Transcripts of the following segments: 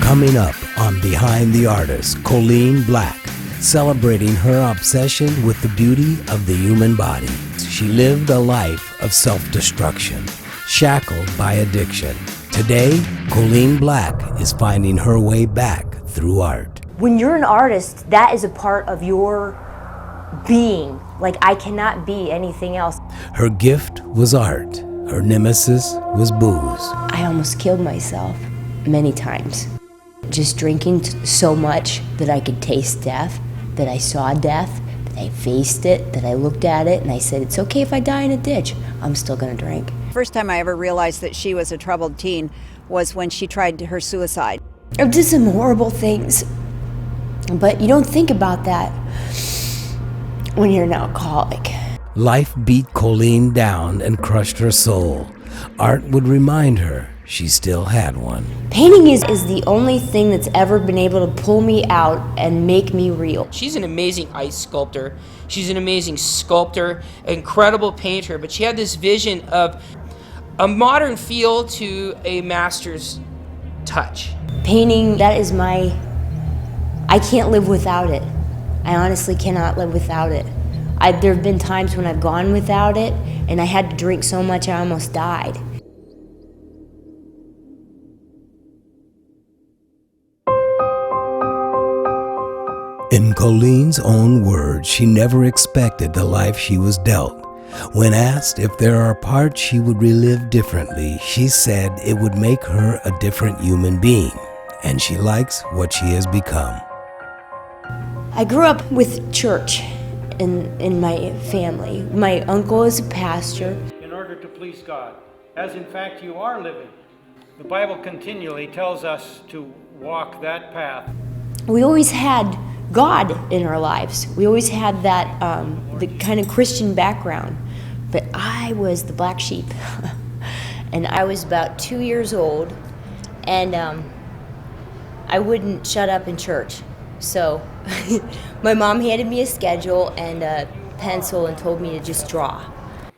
Coming up on Behind the Artist, Colleen Black, celebrating her obsession with the beauty of the human body. She lived a life of self-destruction, shackled by addiction. Today, Colleen Black is finding her way back through art. When you're an artist, that is a part of your being. Like, I cannot be anything else. Her gift was art. Her nemesis was booze. I almost killed myself many times. Just drinking so much that I could taste death, that I saw death, that I faced it, that I looked at it, and I said, it's okay if I die in a ditch. I'm still gonna drink. First time I ever realized that she was a troubled teen was when she tried her suicide. I did some horrible things, but you don't think about that when you're an alcoholic. Life beat Colleen down and crushed her soul. Art would remind her she still had one. Painting is the only thing that's ever been able to pull me out and make me real. She's an amazing ice sculptor. She's an amazing sculptor, incredible painter, but she had this vision of a modern feel to a master's touch. Painting, that is I can't live without it. I honestly cannot live without it. There have been times when I've gone without it, and I had to drink so much I almost died. In Colleen's own words, she never expected the life she was dealt. When asked if there are parts she would relive differently, she said it would make her a different human being, and she likes what she has become. I grew up with church in my family. My uncle is a pastor. In order to please God, as in fact you are living. The Bible continually tells us to walk that path. We always had God in our lives. We always had that, the kind of Christian background. But I was the black sheep. And I was about 2 years old, and I wouldn't shut up in church. So my mom handed me a schedule and a pencil and told me to just draw.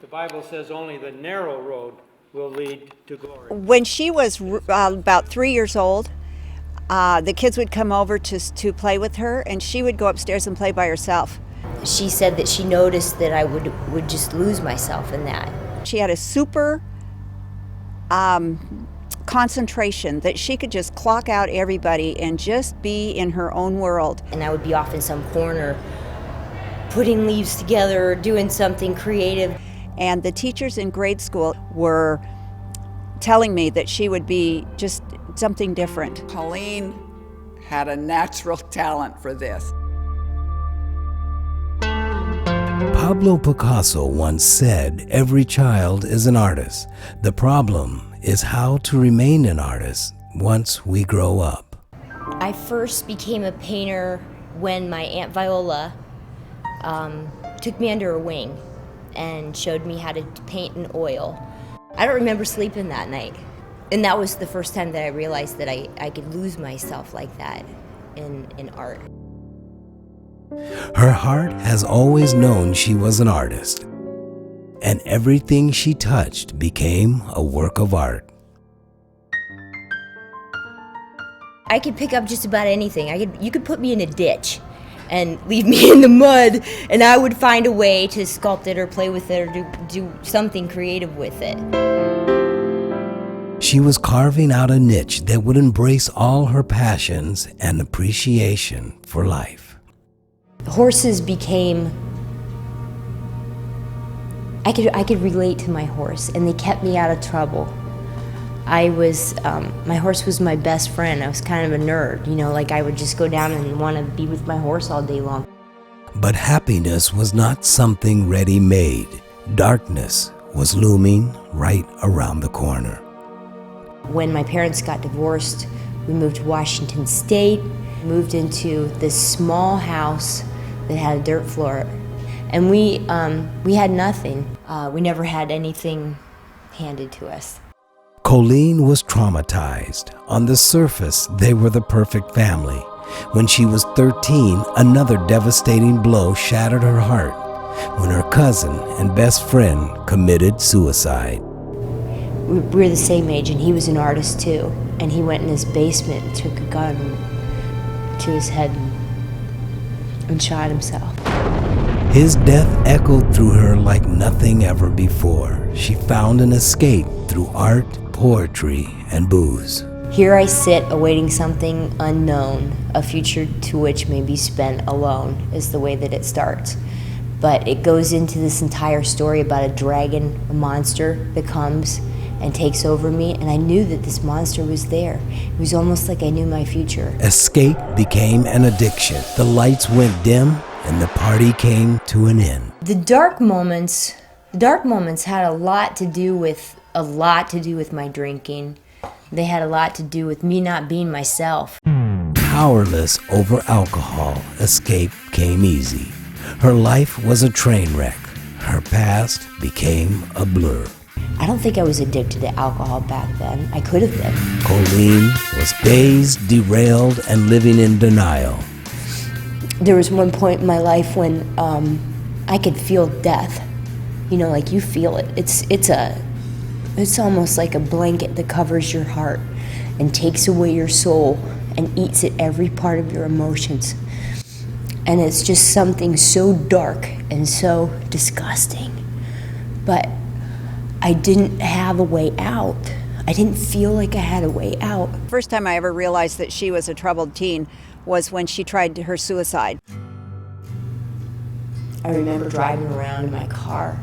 The Bible says only the narrow road will lead to glory. When she was about 3 years old, the kids would come over to play with her, and she would go upstairs and play by herself. She said that she noticed that I would just lose myself in that. She had a super concentration that she could just clock out everybody and just be in her own world. And I would be off in some corner putting leaves together or doing something creative. And the teachers in grade school were telling me that she would be just something different. Colleen had a natural talent for this. Pablo Picasso once said, every child is an artist. The problem is how to remain an artist once we grow up. I first became a painter when my Aunt Viola took me under her wing and showed me how to paint in oil. I don't remember sleeping that night. And that was the first time that I realized that I could lose myself like that in art. Her heart has always known she was an artist, and everything she touched became a work of art. I could pick up just about anything. You could put me in a ditch and leave me in the mud, and I would find a way to sculpt it or play with it or do something creative with it. She was carving out a niche that would embrace all her passions and appreciation for life. Horses became, I could relate to my horse, and they kept me out of trouble. My horse was my best friend. I was kind of a nerd, like I would just go down and want to be with my horse all day long. But happiness was not something ready-made. Darkness was looming right around the corner. When my parents got divorced, we moved to Washington State, moved into this small house that had a dirt floor, and we had nothing. We never had anything handed to us. Colleen was traumatized. On the surface, they were the perfect family. When she was 13, another devastating blow shattered her heart when her cousin and best friend committed suicide. We were the same age, and he was an artist too. and he went in his basement and took a gun to his head and shot himself. His death echoed through her like nothing ever before. She found an escape through art, poetry, and booze. Here I sit awaiting something unknown, a future to which may be spent alone, is the way that it starts. But it goes into this entire story about a dragon, a monster that comes and takes over me, and I knew that this monster was there. It was almost like I knew my future. Escape became an addiction. The lights went dim and the party came to an end. The dark moments had a lot to do with my drinking. They had a lot to do with me not being myself. Powerless over alcohol, escape came easy. Her life was a train wreck. Her past became a blur. I don't think I was addicted to alcohol back then. I could have been. Colleen was dazed, derailed, and living in denial. There was one point in my life when I could feel death. You know, like you feel it. It's almost like a blanket that covers your heart and takes away your soul and eats at every part of your emotions. And it's just something so dark and so disgusting. But I didn't have a way out. I didn't feel like I had a way out. First time I ever realized that she was a troubled teen was when she tried her suicide. I remember driving around in my car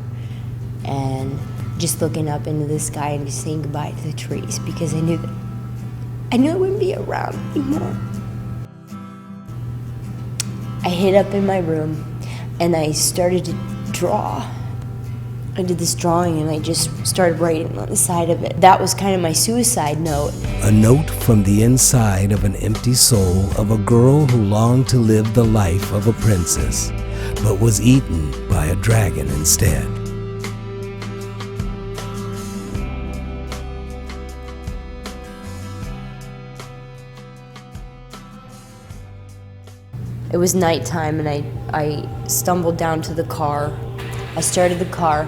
and just looking up into the sky and just saying goodbye to the trees because I knew I wouldn't be around anymore. I hid up in my room and I started to draw. I did this drawing and I just started writing on the side of it. That was kind of my suicide note. A note from the inside of an empty soul of a girl who longed to live the life of a princess, but was eaten by a dragon instead. It was nighttime and I stumbled down to the car. I started the car.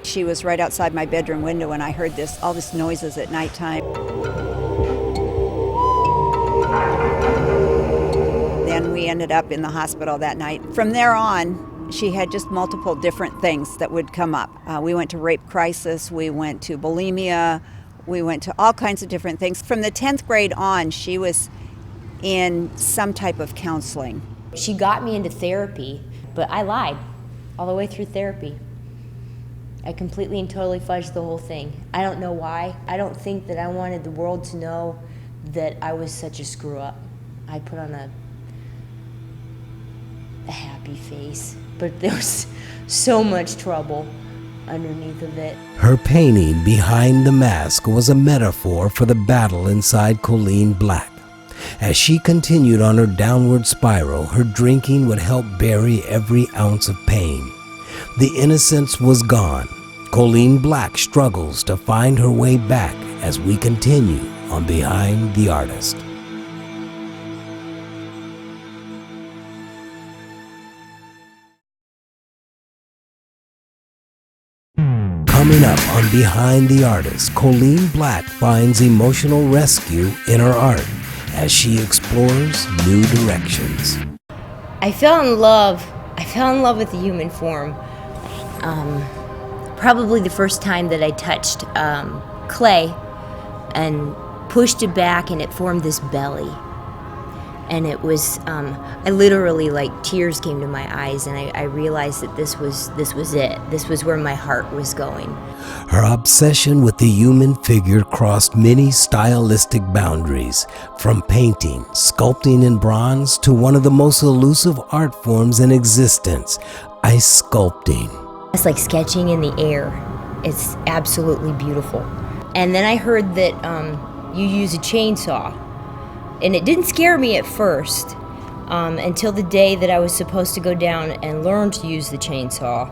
She was right outside my bedroom window and I heard all this noises at nighttime. Then we ended up in the hospital that night. From there on, she had just multiple different things that would come up. We went to rape crisis, we went to bulimia, we went to all kinds of different things. From the 10th grade on, she was in some type of counseling. She got me into therapy, but I lied all the way through therapy. I completely and totally fudged the whole thing. I don't know why. I don't think that I wanted the world to know that I was such a screw up. I put on a happy face, but there was so much trouble underneath of it. Her painting behind the mask was a metaphor for the battle inside Colleen Black. As she continued on her downward spiral, her drinking would help bury every ounce of pain. The innocence was gone. Colleen Black struggles to find her way back as we continue on Behind the Artist. Coming up on Behind the Artist, Colleen Black finds emotional rescue in her art as she explores new directions. I fell in love with the human form. Probably the first time that I touched clay and pushed it back and it formed this belly. And it was, I literally, like, tears came to my eyes and I realized that this was it. This was where my heart was going. Her obsession with the human figure crossed many stylistic boundaries, from painting, sculpting in bronze, to one of the most elusive art forms in existence, ice sculpting. It's like sketching in the air. It's absolutely beautiful. And then I heard that you use a chainsaw. And it didn't scare me at first until the day that I was supposed to go down and learn to use the chainsaw.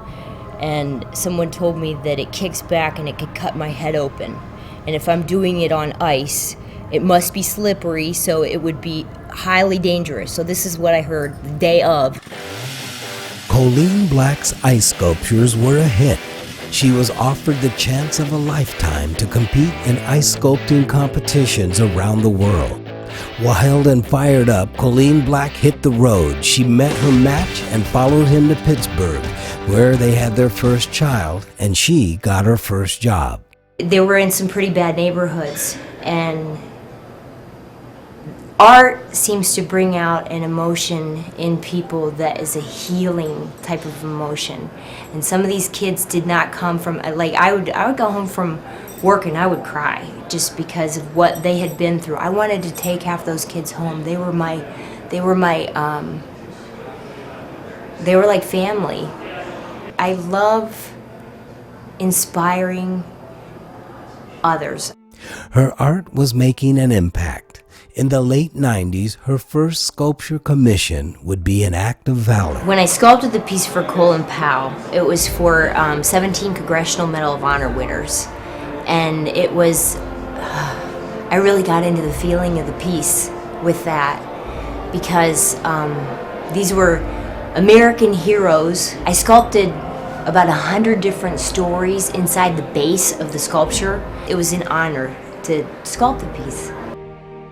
And someone told me that it kicks back and it could cut my head open. And if I'm doing it on ice, it must be slippery, so it would be highly dangerous. So this is what I heard the day of. Colleen Black's ice sculptures were a hit. She was offered the chance of a lifetime to compete in ice sculpting competitions around the world. Wild and fired up, Colleen+Black hit the road. She met her match and followed him to Pittsburgh, where they had their first child, and she got her first job. They were in some pretty bad neighborhoods, and art seems to bring out an emotion in people that is a healing type of emotion. And some of these kids did not come from, like, I would go home from work and I would cry just because of what they had been through. I wanted to take half those kids home. They were like family. I love inspiring others. Her art was making an impact. In the late 90s, her first sculpture commission would be an act of valor. When I sculpted the piece for Colleen Powell, it was for 17 Congressional Medal of Honor winners. And it was, I really got into the feeling of the piece with that, because these were American heroes. I sculpted about 100 different stories inside the base of the sculpture. It was an honor to sculpt the piece.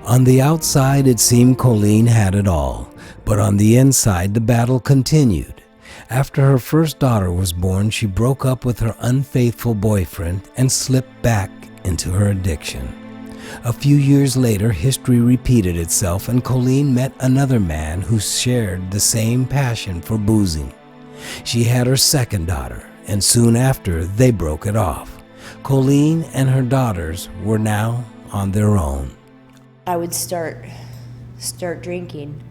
On the outside, it seemed Colleen had it all, but on the inside, the battle continued. After her first daughter was born, she broke up with her unfaithful boyfriend and slipped back into her addiction. A few years later, history repeated itself, and Colleen met another man who shared the same passion for boozing. She had her second daughter, and soon after, they broke it off. Colleen and her daughters were now on their own. I would start drinking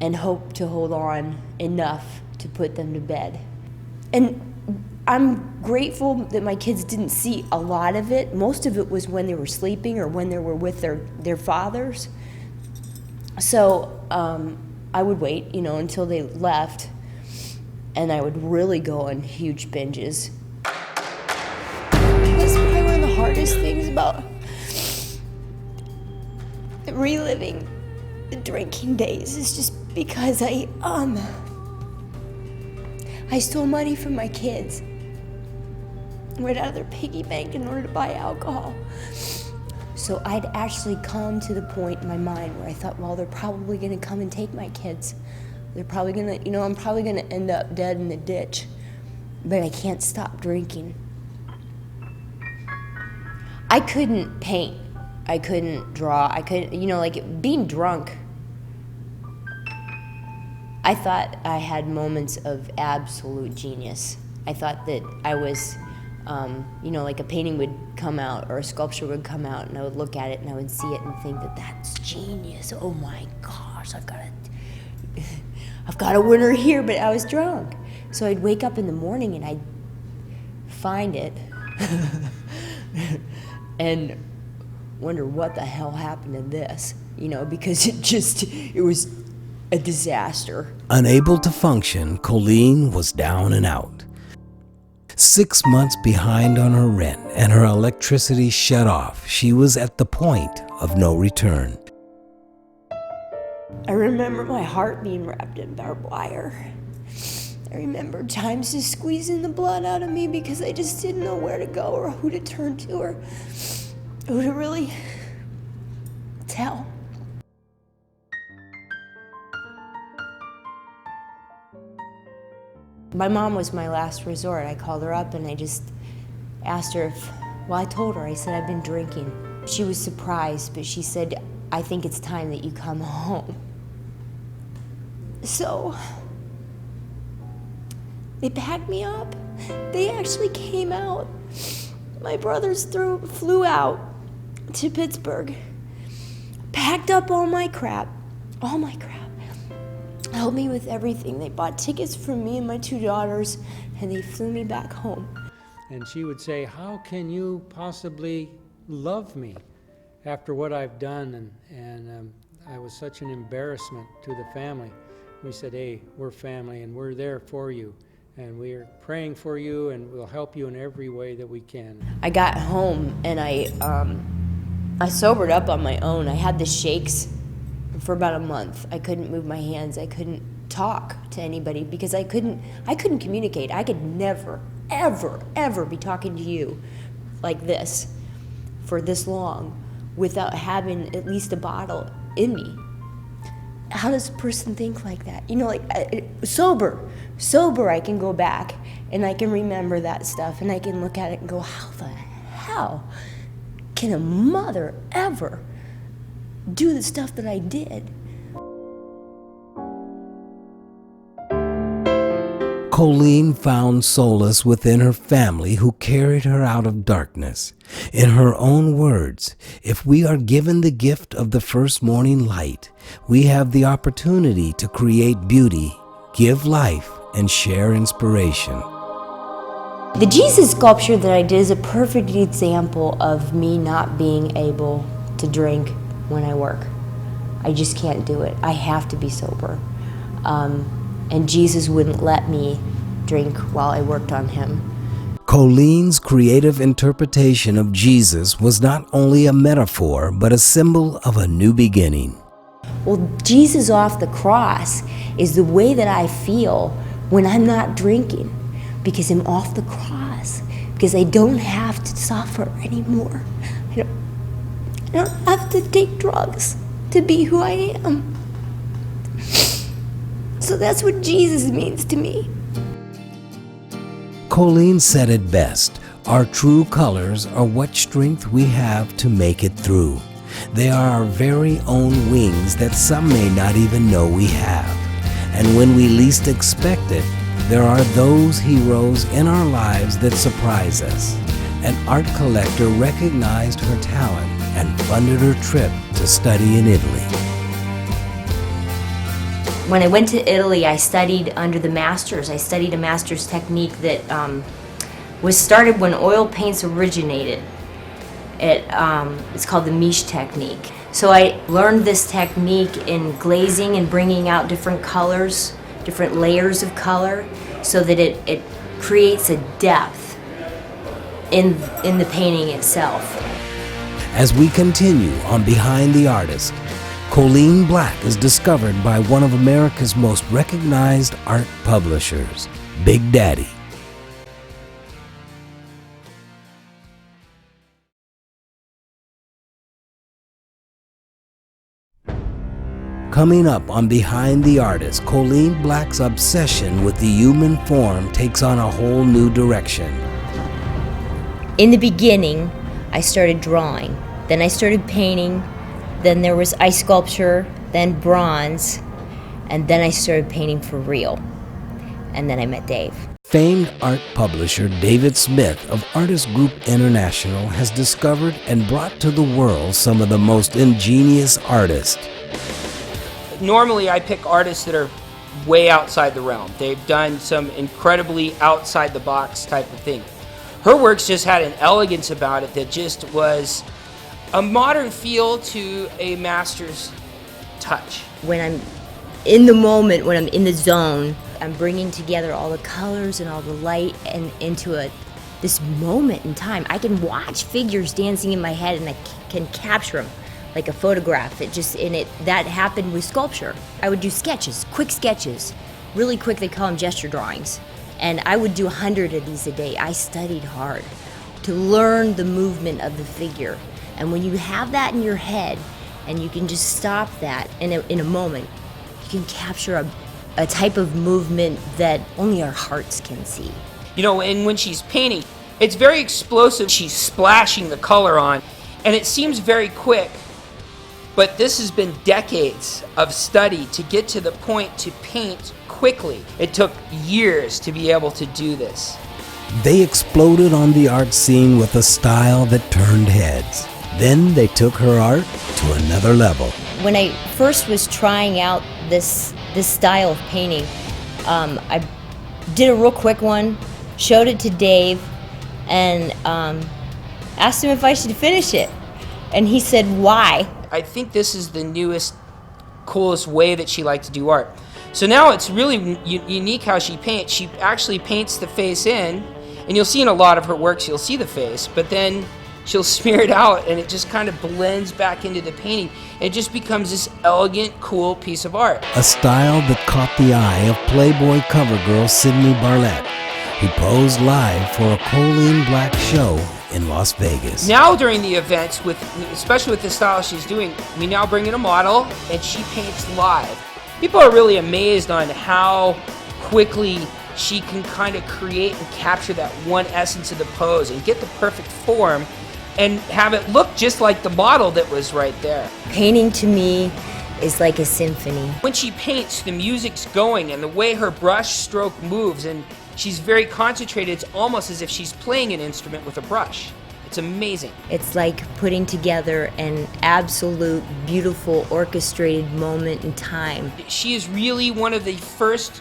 and hope to hold on enough to put them to bed. And I'm grateful that my kids didn't see a lot of it. Most of it was when they were sleeping or when they were with their fathers. So I would wait, until they left, and I would really go on huge binges. That's probably one of the hardest things about reliving the drinking days, is just because I stole money from my kids right out of their piggy bank in order to buy alcohol. So I'd actually come to the point in my mind where I thought, well, they're probably going to come and take my kids. They're probably going to, I'm probably going to end up dead in the ditch. But I can't stop drinking. I couldn't paint. I couldn't draw. I couldn't, being drunk. I thought I had moments of absolute genius. I thought that I was, like a painting would come out or a sculpture would come out, and I would look at it and I would see it and think that that's genius. Oh my gosh, I've got a winner here, but I was drunk. So I'd wake up in the morning and I'd find it and wonder what the hell happened to this, because it was a disaster. Unable to function, Colleen was down and out. 6 months behind on her rent and her electricity shut off. She was at the point of no return. I remember my heart being wrapped in barbed wire. I remember times just squeezing the blood out of me because I just didn't know where to go or who to turn to or who to really tell. My mom was my last resort. I called her up and I just asked her I told her, I said, I've been drinking. She was surprised, but she said, I think it's time that you come home. So they packed me up. They actually came out. My brothers flew out to Pittsburgh, packed up all my crap, helped me with everything. They bought tickets for me and my 2 daughters, and they flew me back home. And she would say, how can you possibly love me after what I've done? And I was such an embarrassment to the family. We said, hey, we're family and we're there for you. And we're praying for you and we'll help you in every way that we can. I got home and I sobered up on my own. I had the shakes for about a month. I couldn't move my hands. I couldn't talk to anybody because I couldn't communicate. I could never ever be talking to you like this for this long without having at least a bottle in me. How does a person think like that? You know, like sober, I can go back and I can remember that stuff and I can look at it and go, how the hell can a mother ever do the stuff that I did? Colleen found solace within her family who carried her out of darkness. In her own words, if we are given the gift of the first morning light, we have the opportunity to create beauty, give life, and share inspiration. The Jesus sculpture that I did is a perfect example of me not being able to drink when I work. I just can't do it. I have to be sober. And Jesus wouldn't let me drink while I worked on him. Colleen's creative interpretation of Jesus was not only a metaphor, but a symbol of a new beginning. Well, Jesus off the cross is the way that I feel when I'm not drinking, because I'm off the cross, because I don't have to suffer anymore. I don't have to take drugs to be who I am. So that's what Jesus means to me. Colleen said it best, our true colors are what strength we have to make it through. They are our very own wings that some may not even know we have. And when we least expect it, there are those heroes in our lives that surprise us. An art collector recognized her talent and funded her trip to study in Italy. When I went to Italy, I studied under the masters. I studied a master's technique that was started when oil paints originated. It's called the Miche technique. So I learned this technique in glazing and bringing out different colors, different layers of color, so that it creates a depth in the painting itself. As we continue on Behind the Artist, Colleen Black is discovered by one of America's most recognized art publishers, Big Daddy. Coming up on Behind the Artist, Colleen Black's obsession with the human form takes on a whole new direction. In the beginning, I started drawing. Then I started painting. Then there was ice sculpture, then bronze, and then I started painting for real. And then I met Dave. Famed art publisher David Smith of Artist Group International has discovered and brought to the world some of the most ingenious artists. Normally I pick artists that are way outside the realm. They've done some incredibly outside the box type of thing. Her works just had an elegance about it that just was a modern feel to a master's touch. When I'm in the moment, when I'm in the zone, I'm bringing together all the colors and all the light and into this moment in time. I can watch figures dancing in my head and I can capture them like a photograph. That happened with sculpture. I would do sketches, quick sketches, really quick. They call them gesture drawings. And I would do 100 of these a day. I studied hard to learn the movement of the figure. And when you have that in your head and you can just stop that in a moment, you can capture a type of movement that only our hearts can see. You know, and when she's painting, it's very explosive. She's splashing the color on, and it seems very quick, but this has been decades of study to get to the point to paint quickly. It took years to be able to do this. They exploded on the art scene with a style that turned heads. Then they took her art to another level. When I first was trying out this style of painting, I did a real quick one, showed it to Dave, and asked him if I should finish it. And he said, why? I think this is the newest, coolest way that she liked to do art. So now it's really unique how she paints. She actually paints the face in, and you'll see in a lot of her works, you'll see the face, but then she'll smear it out and it just kind of blends back into the painting. It just becomes this elegant, cool piece of art. A style that caught the eye of Playboy cover girl Sydney Barlett, He posed live for a Colleen+Black show in Las Vegas. Now during the events, especially with the style she's doing, we now bring in a model and she paints live. People are really amazed on how quickly she can kind of create and capture that one essence of the pose and get the perfect form and have it look just like the model that was right there. Painting to me is like a symphony. When she paints, the music's going and the way her brush stroke moves, and she's very concentrated. It's almost as if she's playing an instrument with a brush. It's amazing. It's like putting together an absolute beautiful orchestrated moment in time. She is really one of the first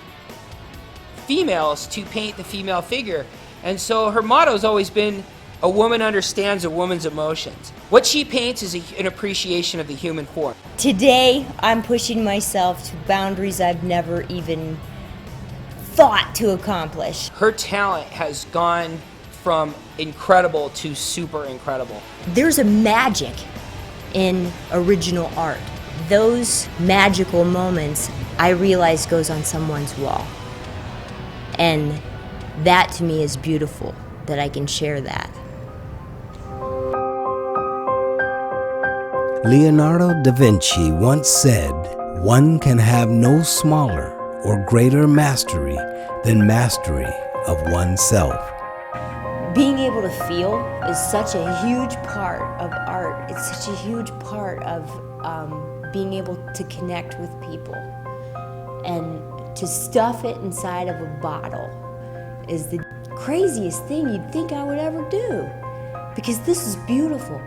females to paint the female figure. And so her motto has always been, a woman understands a woman's emotions. What she paints is an appreciation of the human form. Today, I'm pushing myself to boundaries I've never even thought to accomplish. Her talent has gone from incredible to super incredible. There's a magic in original art. Those magical moments, I realize, goes on someone's wall. And that to me is beautiful, that I can share that. Leonardo da Vinci once said, "One can have no smaller or greater mastery than mastery of oneself." Being able to feel is such a huge part of art. It's such a huge part of being able to connect with people. And to stuff it inside of a bottle is the craziest thing you'd think I would ever do. Because this is beautiful.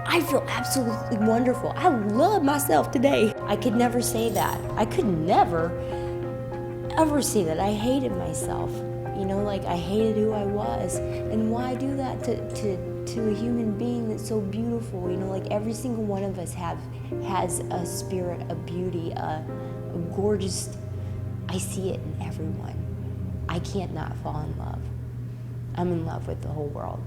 I feel absolutely wonderful. I love myself today. I could never say that. I could never, ever say that. I hated myself. You know, like I hated who I was. And why do that to a human being that's so beautiful? You know, like every single one of us has a spirit, a beauty, a gorgeous, I see it in everyone. I can't not fall in love. I'm in love with the whole world.